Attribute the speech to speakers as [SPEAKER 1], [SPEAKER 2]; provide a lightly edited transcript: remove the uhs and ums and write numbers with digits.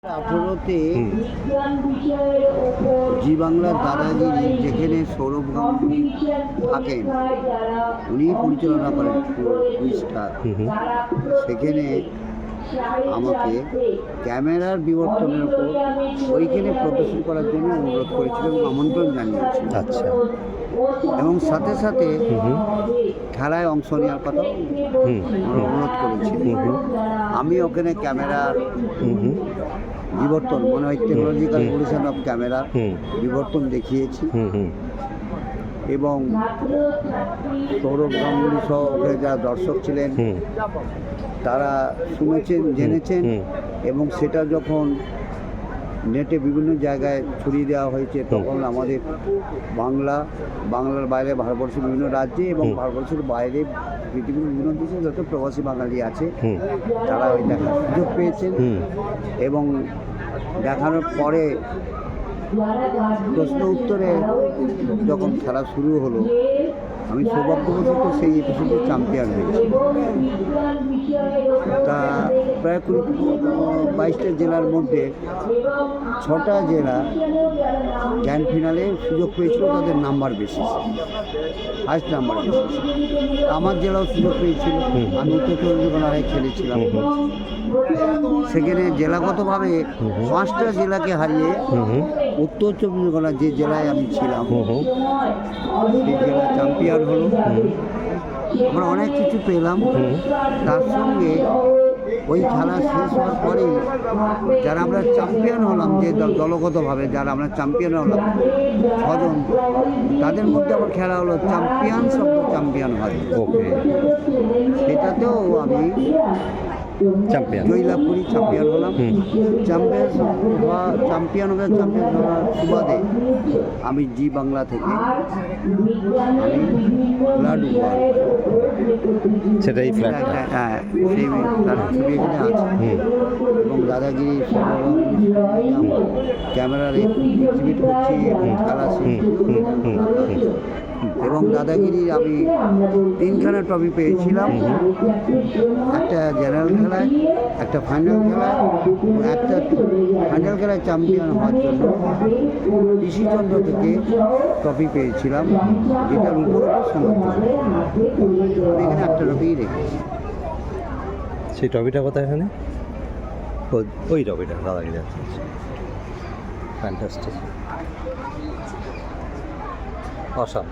[SPEAKER 1] 18তে জি বাংলার দাদাগিরি যেখানে সৌরভ গাঙ্গুলি থাকেন, উনি পরিচালনা করেন কুইজটা। সেখানে আমাকে ক্যামেরার বিবর্তনের উপর ওইখানে প্রদর্শন করার জন্য অনুরোধ করেছিল এবং আমন্ত্রণ জানিয়েছিল।
[SPEAKER 2] আচ্ছা।
[SPEAKER 1] এবং সাথে সাথে খেলায় অংশ নেওয়ার কথা অনুরোধ করেছিল। আমি ওখানে ক্যামেরার বিবর্তন, মনে হয় টেকনোলজিক্যাল ইভলিউশন অফ ক্যামেরা বিবর্তন দেখিয়েছি। এবং সৌরভ গাঙ্গুলি সহ ওখানে যারা দর্শক ছিলেন তারা শুনেছেন, জেনেছেন। এবং সেটা যখন নেটে বিভিন্ন জায়গায় ছড়িয়ে দেওয়া হয়েছে, তখন আমাদের বাংলার বাইরে ভারতবর্ষের বিভিন্ন রাজ্যে এবং ভারতবর্ষের বাইরে পৃথিবীর বিভিন্ন দেশে যত প্রবাসী বাঙালি আছে তারা ওই দেখার সুযোগ পেয়েছেন। এবং দেখানোর পরে প্রশ্ন উত্তরে যখন খেলা শুরু হলো, আমি সৌভাগ্যবশত সেই এপিসোডে চ্যাম্পিয়ন হয়েছি। তা প্রায় 22টা জেলার মধ্যে 6টা জেলা গ্র্যান্ড ফিনালে সুযোগ পেয়েছিল, তাদের নাম্বার বেশি, ফার্স্ট নাম্বার বেশি। আমার জেলাও সুযোগ পেয়েছিল, আমি উত্তর চব্বিশ পরগনায় খেলেছিলাম। সেখানে জেলাগতভাবে 5টা জেলাকে হারিয়ে উত্তর চব্বিশ পরগনা যে জেলায় আমি ছিলাম সেই জেলা চ্যাম্পিয়ন হলো। আমরা অনেক কিছু পেলাম। তার সঙ্গে ওই খেলা শেষ হওয়ার পরে যারা আমরা চ্যাম্পিয়ন হলাম, যে দলগতভাবে যারা আমরা চ্যাম্পিয়ন হলাম 6 জন, তাদের মধ্যে আবার খেলা হলো চ্যাম্পিয়নস অফ দ্য চ্যাম্পিয়ন হয়।
[SPEAKER 2] ওকে,
[SPEAKER 1] সেটাতেও আমি জয়লাভ করি, চ্যাম্পিয়ন হলাম। চ্যাম্পিয়ন হওয়ার সুবাদে আমি জি বাংলা থেকে আমি ব্লাড উপহার,
[SPEAKER 2] সেটাই ফ্ল্যাগটা,
[SPEAKER 1] হ্যাঁ সেই তার ছবি এখানে আছে। এবং দাদাগিরি ক্যামেরার এক্সিবিট করছি খেলা শিখছি। এবং দাদাগিরি আমি 3খানা ট্রফি পেয়েছিলাম, একটা জেনারেল খেলায়, একটা ফাইনাল খেলায়, একটা ফাইনাল খেলায় চ্যাম্পিয়ন হওয়ার জন্য ঋষিচন্দ্র থেকে ট্রফি পেয়েছিলাম, যেটার উপর সমর্থন। আমি এখানে একটা ট্রফিই রেখেছি।
[SPEAKER 2] সেই ট্রফিটা কোথায়? এখানে ওই ট্রফিটা দাদাগিরি আছে। Fantastic, awesome.